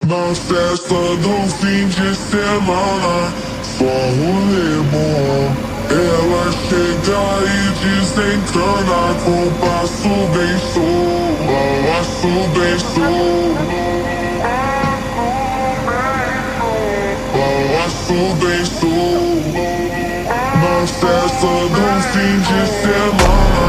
Na festa do fim de semana, só rolê bom. Ela chega e desencana com passo bem solto, passo bem solto, passo bem solto. Na festa do fim de semana.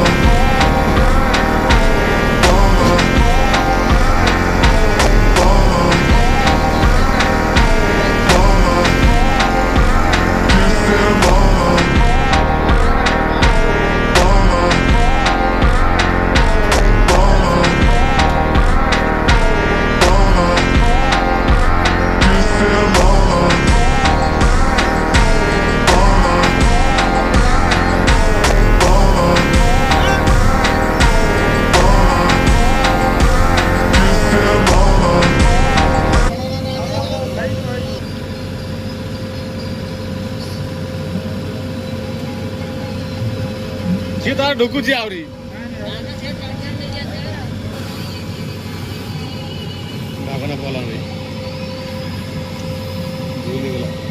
ସିଏ ତାର ଢୁକୁଛି ଆହୁରି ଭାବନା ପଲାଣି ଭୁଲିଗଲା।